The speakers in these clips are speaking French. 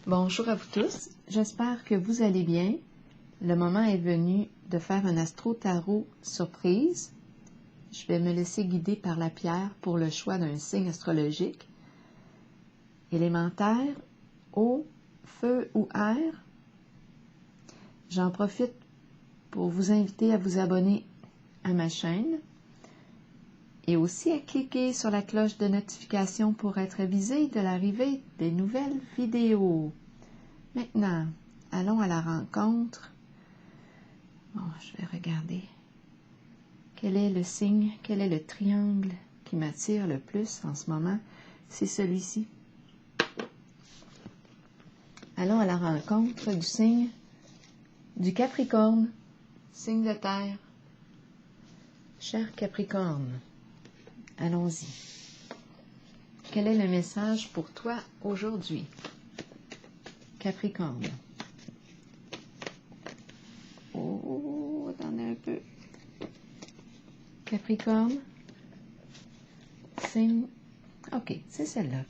Bonjour à vous tous, j'espère que vous allez bien. Le moment est venu de faire un astro-tarot surprise. Je vais me laisser guider par la pierre pour le choix d'un signe astrologique. Élémentaire, eau, feu ou air. J'en profite pour vous inviter à vous abonner à ma chaîne et aussi à cliquer sur la cloche de notification pour être avisé de l'arrivée des nouvelles vidéos. Maintenant, allons à la rencontre. Bon, je vais regarder. Quel est le signe, quel est le triangle qui m'attire le plus en ce moment? C'est celui-ci. Allons à la rencontre du signe du Capricorne, signe de terre. Cher Capricorne, allons-y. Quel est le message pour toi aujourd'hui? Capricorne. Oh, attendez un peu. Capricorne. Signe. Ok, c'est celle-là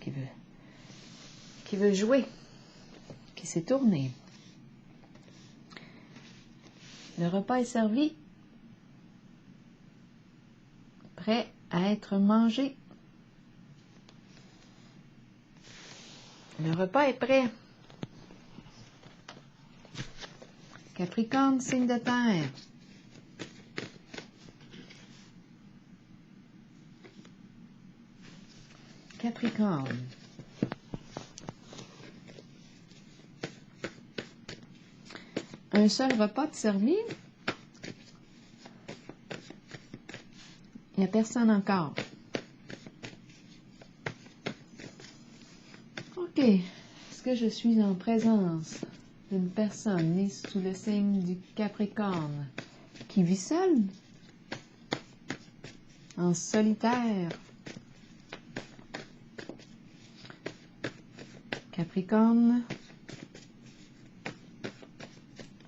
qui veut jouer, qui s'est tournée. Le repas est servi, prêt à être mangé. Le repas est prêt. Capricorne, signe de terre. Capricorne. Un seul repas de servi? Il n'y a personne encore. Ok. Est-ce que je suis en présence d'une personne née sous le signe du Capricorne qui vit seule, en solitaire? Capricorne,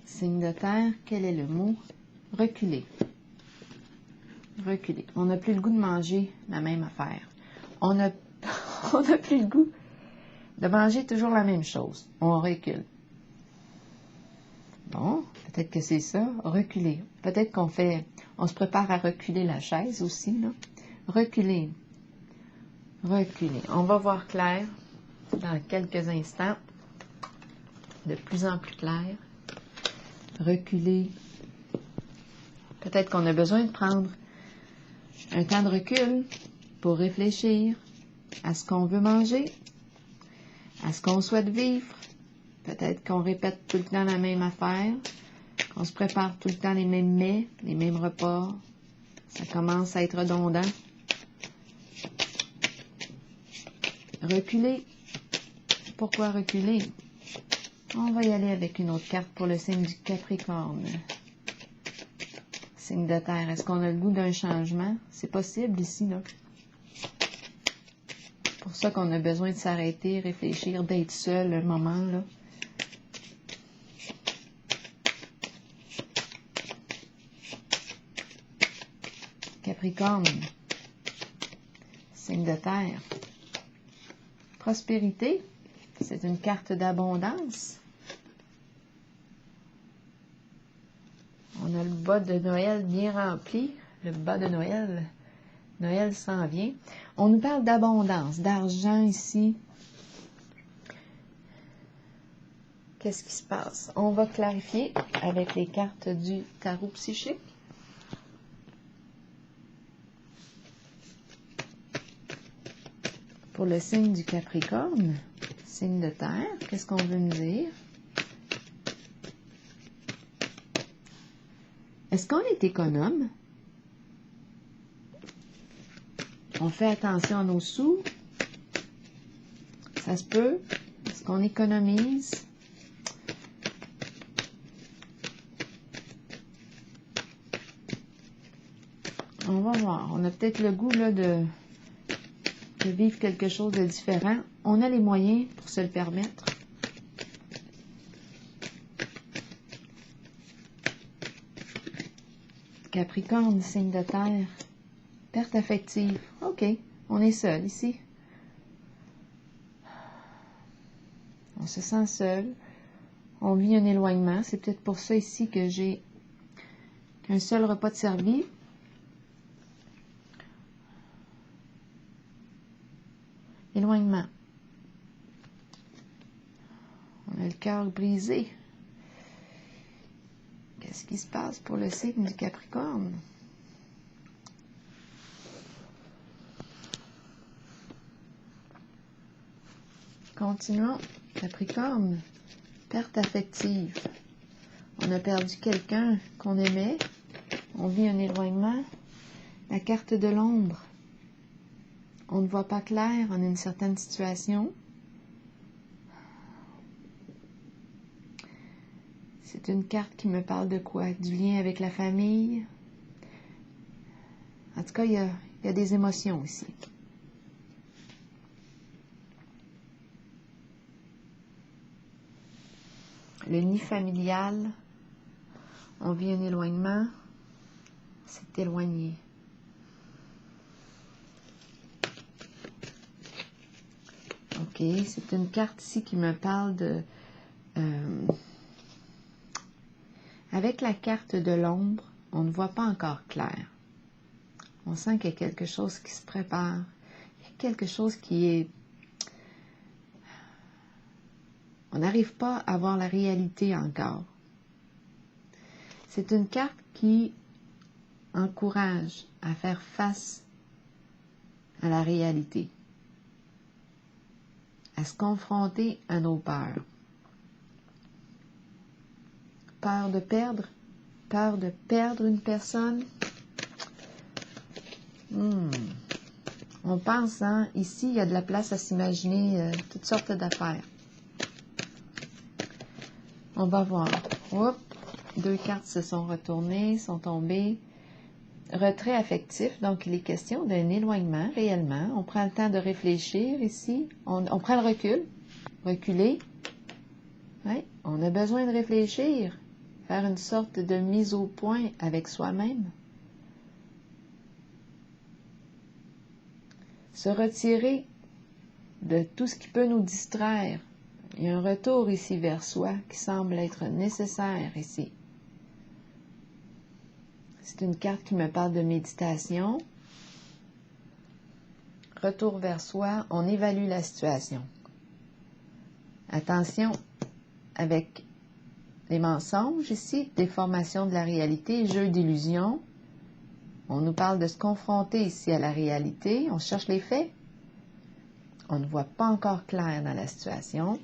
signe de terre, quel est le mot? Reculer. Reculer. On n'a plus le goût de manger la même affaire. On n'a plus le goût de manger toujours la même chose. On recule. Bon, peut-être que c'est ça, reculer. Peut-être on se prépare à reculer la chaise aussi, là. Reculer. Reculer. On va voir clair dans quelques instants. De plus en plus clair. Reculer. Peut-être qu'on a besoin de prendre un temps de recul pour réfléchir à ce qu'on veut manger, à ce qu'on souhaite vivre. Peut-être qu'on répète tout le temps la même affaire, qu'on se prépare tout le temps les mêmes mets, les mêmes repas. Ça commence à être redondant. Reculer. Pourquoi reculer? On va y aller avec une autre carte pour le signe du Capricorne. Signe de terre. Est-ce qu'on a le goût d'un changement? C'est possible ici, là. C'est pour ça qu'on a besoin de s'arrêter, réfléchir, d'être seul un moment, là. Capricorne. Signe de terre. Prospérité. C'est une carte d'abondance. On a le bas de Noël bien rempli. Le bas de Noël. Noël s'en vient. On nous parle d'abondance, d'argent ici. Qu'est-ce qui se passe? On va clarifier avec les cartes du tarot psychique. Pour le signe du Capricorne, signe de terre, qu'est-ce qu'on veut nous dire? Est-ce qu'on est économe? On fait attention à nos sous? Ça se peut? Est-ce qu'on économise? On va voir. On a peut-être le goût là, de vivre quelque chose de différent. On a les moyens pour se le permettre. Capricorne, signe de terre. Perte affective. OK, on est seul ici. On se sent seul. On vit un éloignement. C'est peut-être pour ça ici que j'ai qu'un seul repas de servi. Éloignement. On a le cœur brisé. Qu'est-ce qui se passe pour le signe du Capricorne? Continuons. Capricorne. Perte affective. On a perdu quelqu'un qu'on aimait. On vit un éloignement. La carte de l'ombre. On ne voit pas clair en une certaine situation. C'est une carte qui me parle de quoi? Du lien avec la famille. En tout cas, il y a des émotions ici. Le nid familial. On vit un éloignement. C'est éloigné. Ok, c'est une carte ici qui me parle de... avec la carte de l'ombre, on ne voit pas encore clair. On sent qu'il y a quelque chose qui se prépare. Il y a quelque chose qui est... On n'arrive pas à voir la réalité encore. C'est une carte qui encourage à faire face à la réalité, à se confronter à nos peurs. Peur de perdre une personne. On pense, hein, ici, il y a de la place à s'imaginer toutes sortes d'affaires. On va voir. Oups, 2 cartes se sont retournées, sont tombées. Retrait affectif, donc il est question d'un éloignement réellement. On prend le temps de réfléchir ici. On prend le recul. Reculer. Ouais, on a besoin de réfléchir. Faire une sorte de mise au point avec soi-même. Se retirer de tout ce qui peut nous distraire. Il y a un retour ici vers soi qui semble être nécessaire ici. C'est une carte qui me parle de méditation. Retour vers soi, on évalue la situation. Attention avec les mensonges ici, déformation de la réalité, jeu d'illusion. On nous parle de se confronter ici à la réalité. On cherche les faits. On ne voit pas encore clair dans la situation.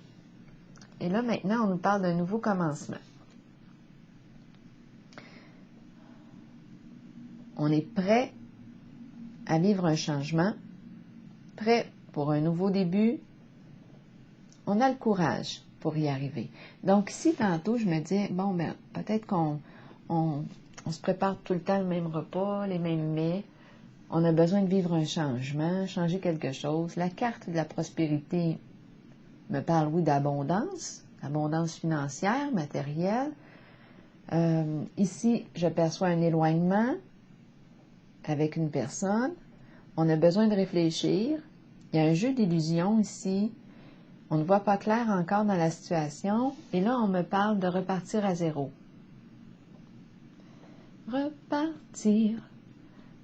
Et là, maintenant, on nous parle d'un nouveau commencement. On est prêt à vivre un changement, prêt pour un nouveau début. On a le courage pour y arriver. Donc, si tantôt, je me dis, bon, ben, peut-être qu'on se prépare tout le temps le même repas, les mêmes mets. On a besoin de vivre un changement, changer quelque chose. La carte de la prospérité me parle, oui, d'abondance financière, matérielle. Ici, je perçois un éloignement avec une personne. On a besoin de réfléchir. Il y a un jeu d'illusion ici. On ne voit pas clair encore dans la situation. Et là, on me parle de repartir à zéro. Repartir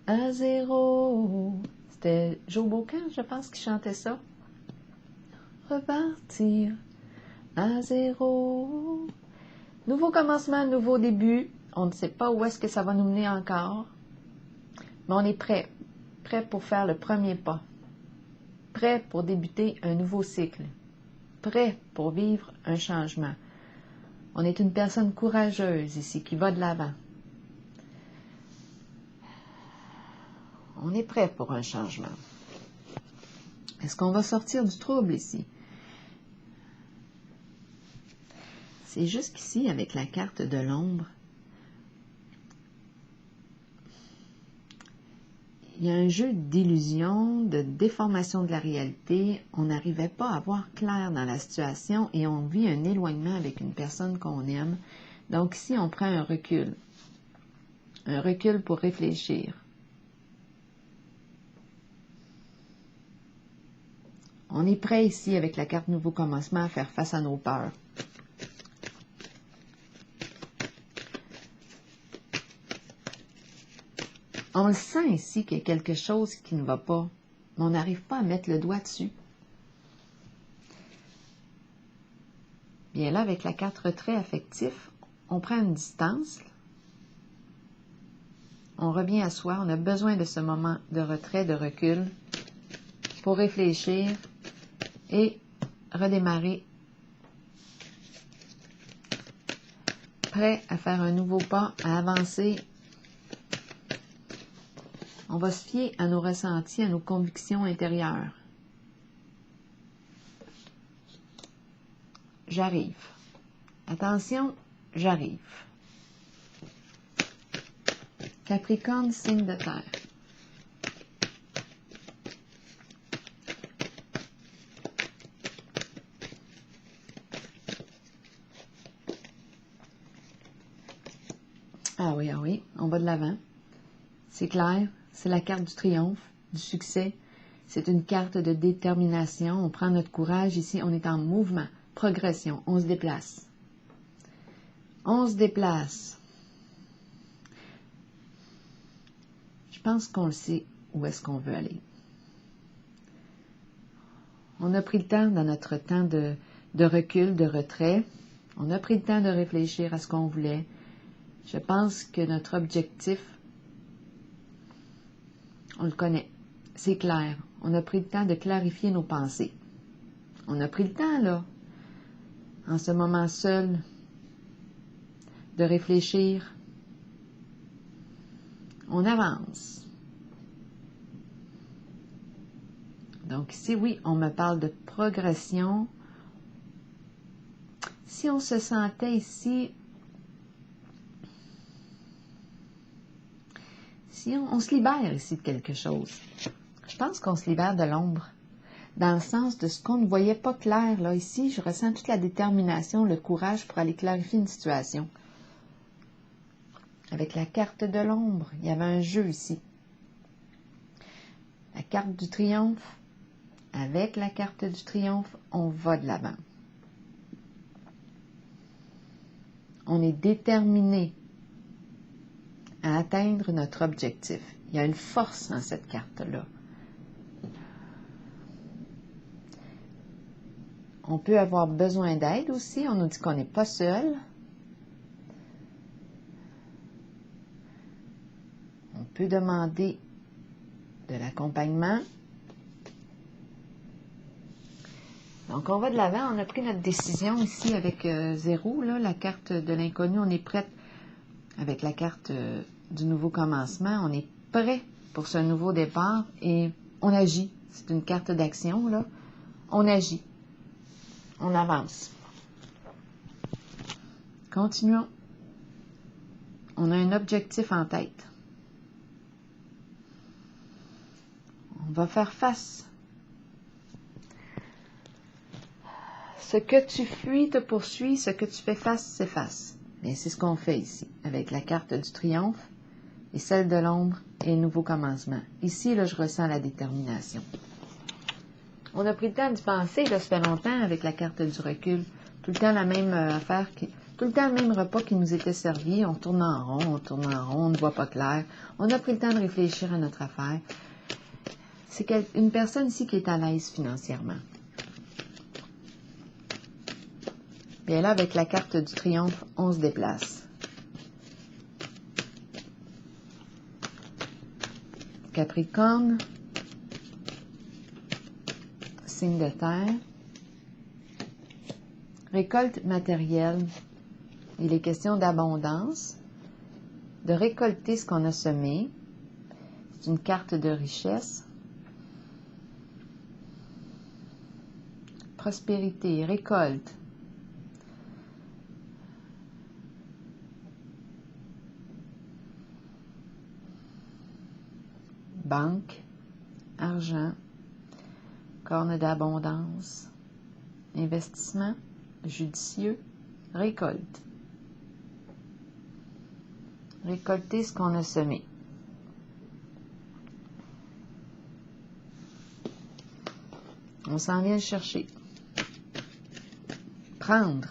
à zéro. C'était Joe Bocan, je pense, qui chantait ça. Repartir à zéro. Nouveau commencement, nouveau début. On ne sait pas où est-ce que ça va nous mener encore. Mais on est prêt. Prêt pour faire le premier pas. Prêt pour débuter un nouveau cycle. Prêt pour vivre un changement. On est une personne courageuse ici, qui va de l'avant. On est prêt pour un changement. Est-ce qu'on va sortir du trouble ici? C'est jusqu'ici, avec la carte de l'ombre, il y a un jeu d'illusion, de déformation de la réalité. On n'arrivait pas à voir clair dans la situation et on vit un éloignement avec une personne qu'on aime. Donc ici, on prend un recul pour réfléchir. On est prêt ici avec la carte Nouveau Commencement à faire face à nos peurs. On le sent ici qu'il y a quelque chose qui ne va pas, mais on n'arrive pas à mettre le doigt dessus. Bien là, avec la carte retrait affectif, on prend une distance. On revient à soi. On a besoin de ce moment de retrait, de recul, pour réfléchir et redémarrer. Prêt à faire un nouveau pas, à avancer. On va se fier à nos ressentis, à nos convictions intérieures. J'arrive. Attention, j'arrive. Capricorne, signe de terre. Ah oui, on va de l'avant. C'est clair, c'est la carte du triomphe, du succès. C'est une carte de détermination. On prend notre courage ici, on est en mouvement, progression, on se déplace. On se déplace. Je pense qu'on le sait où est-ce qu'on veut aller. On a pris le temps dans notre temps de recul, de retrait. On a pris le temps de réfléchir à ce qu'on voulait. Je pense que notre objectif, on le connaît. C'est clair. On a pris le temps de clarifier nos pensées. On a pris le temps, là, en ce moment seul, de réfléchir. On avance. Donc ici, oui, on me parle de progression. Si on se sentait ici, si on se libère ici de quelque chose, je pense qu'on se libère de l'ombre, dans le sens de ce qu'on ne voyait pas clair. Là, ici, je ressens toute la détermination, le courage pour aller clarifier une situation. Avec la carte de l'ombre, il y avait un jeu ici. La carte du triomphe, avec la carte du triomphe, on va de l'avant. On est déterminé à atteindre notre objectif. Il y a une force dans cette carte-là. On peut avoir besoin d'aide aussi. On nous dit qu'on n'est pas seul. On peut demander de l'accompagnement. Donc, on va de l'avant. On a pris notre décision ici avec 0, là, la carte de l'inconnu. On est prête avec la carte du nouveau commencement. On est prêt pour ce nouveau départ et on agit. C'est une carte d'action, là. On agit. On avance. Continuons. On a un objectif en tête. On va faire face. Ce que tu fuis te poursuit, ce que tu fais face s'efface. Bien, c'est ce qu'on fait ici, avec la carte du triomphe et celle de l'ombre et nouveau commencement. Ici, là, je ressens la détermination. On a pris le temps d'y penser, là, ça fait longtemps, avec la carte du recul. Tout le temps la même affaire, tout le temps le même repas qui nous était servi. On tourne en rond, on ne voit pas clair. On a pris le temps de réfléchir à notre affaire. C'est une personne ici qui est à l'aise financièrement. Bien là, avec la carte du triomphe, on se déplace. Capricorne, signe de terre, récolte matérielle. Il est question d'abondance, de récolter ce qu'on a semé. C'est une carte de richesse. Prospérité, récolte. Banque, argent, corne d'abondance, investissement, judicieux, récolte. Récolter ce qu'on a semé. On s'en vient le chercher. Prendre.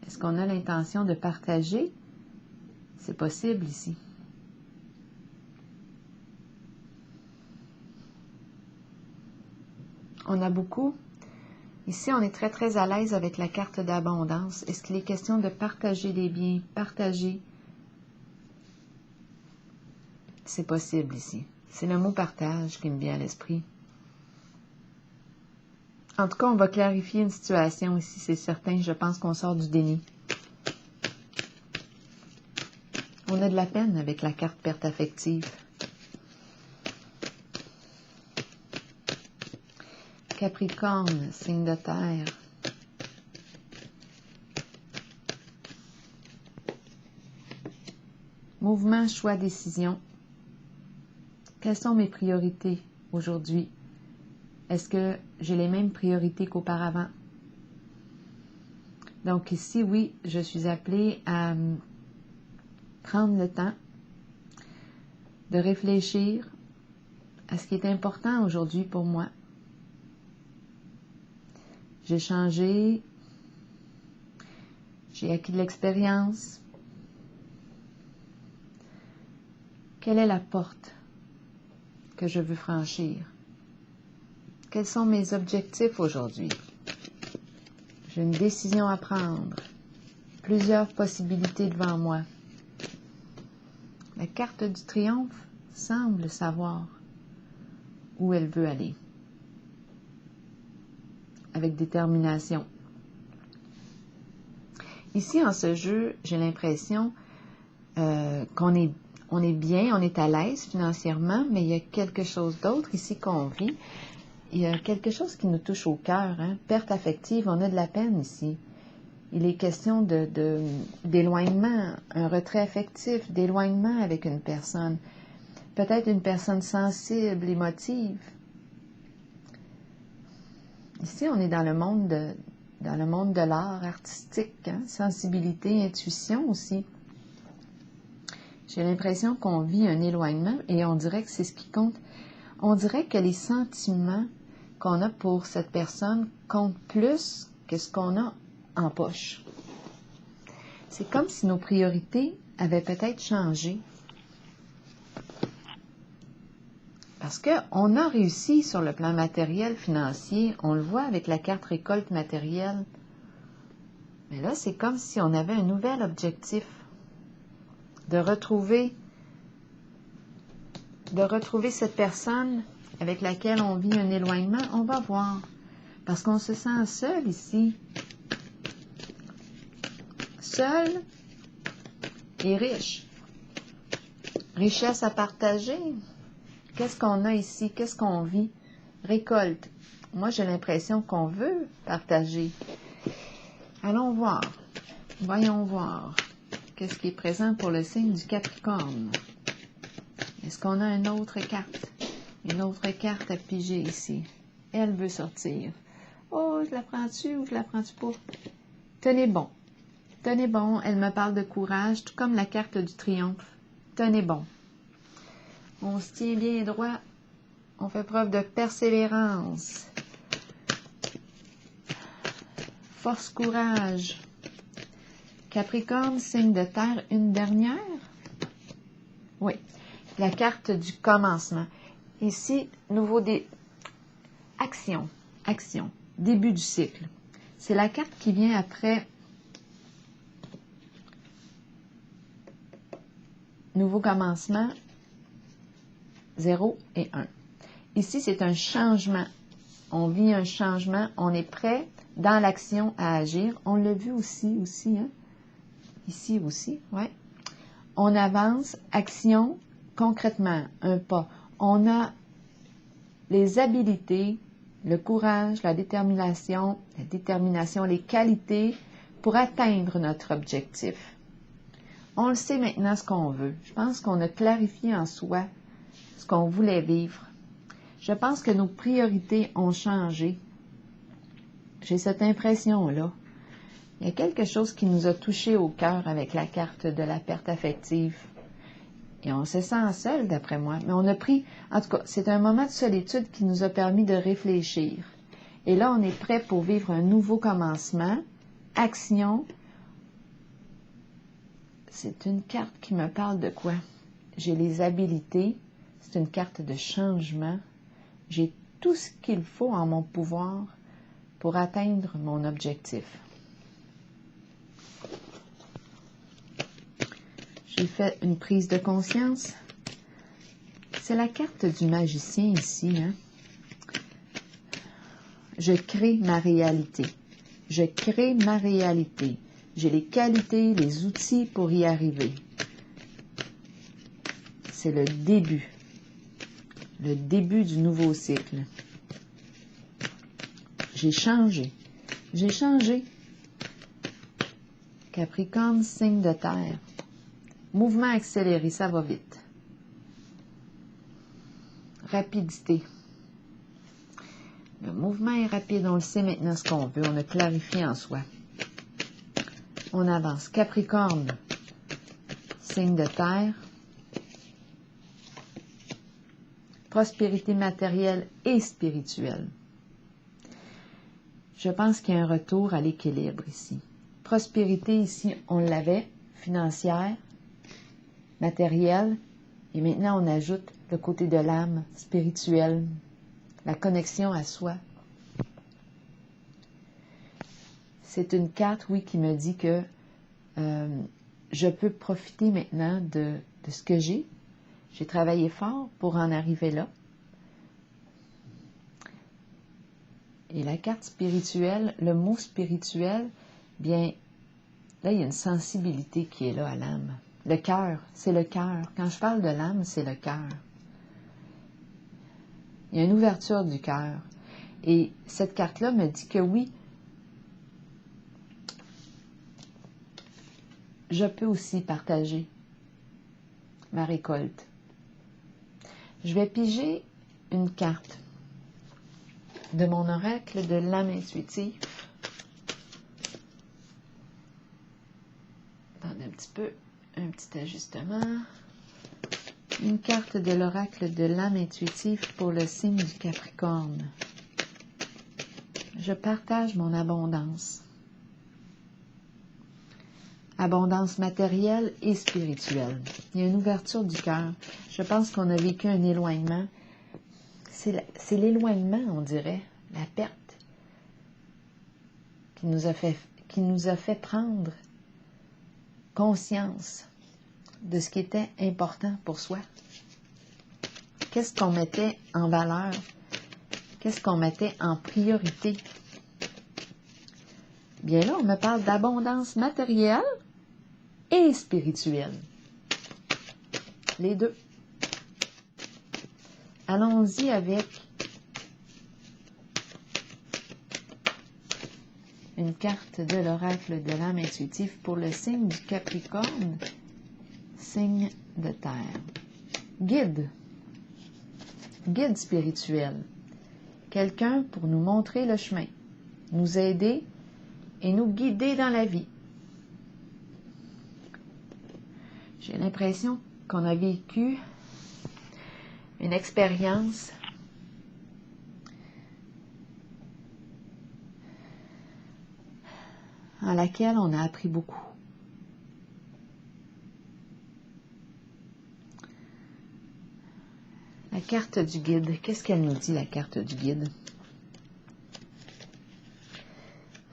Est-ce qu'on a l'intention de partager? C'est possible ici. On a beaucoup. Ici, on est très, très à l'aise avec la carte d'abondance. Est-ce qu'il est question de partager des biens? Partager. C'est possible ici. C'est le mot partage qui me vient à l'esprit. En tout cas, on va clarifier une situation ici, c'est certain. Je pense qu'on sort du déni. On a de la peine avec la carte perte affective. Capricorne, signe de terre. Mouvement, choix, décision. Quelles sont mes priorités aujourd'hui? Est-ce que j'ai les mêmes priorités qu'auparavant? Donc ici, oui, je suis appelée à prendre le temps de réfléchir à ce qui est important aujourd'hui pour moi. J'ai changé, j'ai acquis de l'expérience. Quelle est la porte que je veux franchir? Quels sont mes objectifs aujourd'hui? J'ai une décision à prendre, plusieurs possibilités devant moi. La carte du triomphe semble savoir où elle veut aller. Avec détermination. Ici, en ce jeu, j'ai l'impression qu'on est, on est bien, on est à l'aise financièrement, mais il y a quelque chose d'autre ici qu'on vit. Il y a quelque chose qui nous touche au cœur, hein? Perte affective, on a de la peine ici. Il est question d'éloignement, un retrait affectif, d'éloignement avec une personne. Peut-être une personne sensible, émotive. Ici, on est dans le monde de l'art artistique, hein? Sensibilité, intuition aussi. J'ai l'impression qu'on vit un éloignement et on dirait que c'est ce qui compte. On dirait que les sentiments qu'on a pour cette personne comptent plus que ce qu'on a en poche. C'est comme si nos priorités avaient peut-être changé. Parce qu'on a réussi sur le plan matériel, financier, on le voit avec la carte récolte matérielle. Mais là, c'est comme si on avait un nouvel objectif de retrouver cette personne avec laquelle on vit un éloignement. On va voir. Parce qu'on se sent seul ici. Seul et riche. Richesse à partager. Qu'est-ce qu'on a ici? Qu'est-ce qu'on vit? Récolte. Moi, j'ai l'impression qu'on veut partager. Allons voir. Voyons voir. Qu'est-ce qui est présent pour le signe du Capricorne? Est-ce qu'on a une autre carte? Une autre carte à piger ici. Elle veut sortir. Oh, je la prends-tu ou je la prends-tu pas? Tenez bon. Tenez bon. Elle me parle de courage, tout comme la carte du triomphe. Tenez bon. On se tient bien droit. On fait preuve de persévérance. Force, courage. Capricorne, signe de terre, une dernière? Oui. La carte du commencement. Ici, nouveau action. Action. Début du cycle. C'est la carte qui vient après nouveau commencement, 0 et 1. Ici, c'est un changement. On vit un changement. On est prêt dans l'action à agir. On l'a vu aussi, hein? Ici aussi, ouais. On avance, action, concrètement, un pas. On a les habilités, le courage, la détermination, les qualités pour atteindre notre objectif. On le sait maintenant ce qu'on veut. Je pense qu'on a clarifié en soi ce qu'on voulait vivre. Je pense que nos priorités ont changé. J'ai cette impression-là. Il y a quelque chose qui nous a touché au cœur avec la carte de la perte affective. Et on se sent seul, d'après moi. Mais on a pris, en tout cas, c'est un moment de solitude qui nous a permis de réfléchir. Et là, on est prêt pour vivre un nouveau commencement. Action. C'est une carte qui me parle de quoi? J'ai les habilités. C'est une carte de changement. J'ai tout ce qu'il faut en mon pouvoir pour atteindre mon objectif. J'ai fait une prise de conscience. C'est la carte du magicien ici, hein? Je crée ma réalité. Je crée ma réalité. J'ai les qualités, les outils pour y arriver. C'est le début du nouveau cycle. J'ai changé. J'ai changé. Capricorne, signe de terre. Mouvement accéléré, ça va vite. Rapidité. Le mouvement est rapide, on le sait maintenant ce qu'on veut, on a clarifié en soi. On avance. Capricorne, signe de terre. Prospérité matérielle et spirituelle. Je pense qu'il y a un retour à l'équilibre ici. Prospérité ici, on l'avait, financière, matérielle, et maintenant on ajoute le côté de l'âme, spirituelle, la connexion à soi. C'est une carte, oui, qui me dit que je peux profiter maintenant de ce que j'ai. J'ai travaillé fort pour en arriver là. Et la carte spirituelle, le mot spirituel, bien, là, il y a une sensibilité qui est là à l'âme. Le cœur, c'est le cœur. Quand je parle de l'âme, c'est le cœur. Il y a une ouverture du cœur. Et cette carte-là me dit que oui, je peux aussi partager ma récolte. Je vais piger une carte de mon oracle de l'âme intuitive. Attendez un petit peu, un petit ajustement. Une carte de l'oracle de l'âme intuitive pour le signe du Capricorne. Je partage mon abondance. Abondance matérielle et spirituelle. Il y a une ouverture du cœur. Je pense qu'on a vécu un éloignement. C'est l'éloignement, on dirait, la perte, qui nous a fait prendre conscience de ce qui était important pour soi. Qu'est-ce qu'on mettait en valeur? Qu'est-ce qu'on mettait en priorité? Bien là, on me parle d'abondance matérielle et spirituelle. Les deux. Allons-y avec une carte de l'oracle de l'âme intuitive pour le signe du Capricorne, signe de terre. Guide. Guide spirituel. Quelqu'un pour nous montrer le chemin, nous aider et nous guider dans la vie. J'ai l'impression qu'on a vécu une expérience en laquelle on a appris beaucoup. La carte du guide, qu'est-ce qu'elle nous dit, la carte du guide?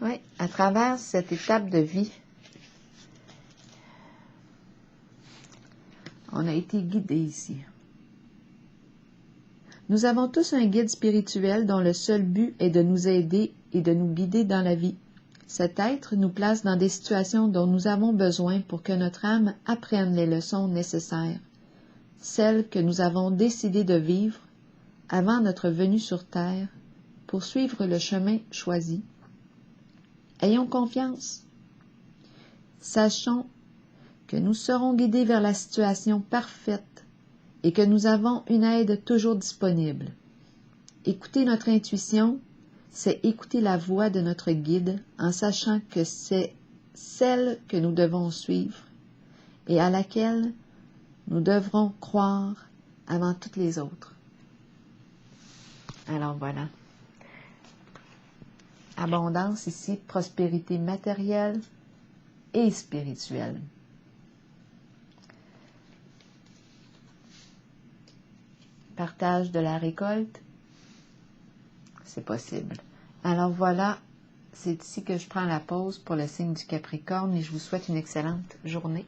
Oui, à travers cette étape de vie, on a été guidés ici. Nous avons tous un guide spirituel dont le seul but est de nous aider et de nous guider dans la vie. Cet être nous place dans des situations dont nous avons besoin pour que notre âme apprenne les leçons nécessaires, celles que nous avons décidé de vivre avant notre venue sur Terre pour suivre le chemin choisi. Ayons confiance. Sachons que nous serons guidés vers la situation parfaite et que nous avons une aide toujours disponible. Écoutez notre intuition, c'est écouter la voix de notre guide en sachant que c'est celle que nous devons suivre et à laquelle nous devrons croire avant toutes les autres. Alors voilà. Abondance ici, prospérité matérielle et spirituelle. Partage de la récolte, c'est possible. Alors voilà, c'est ici que je prends la pause pour le signe du Capricorne et je vous souhaite une excellente journée.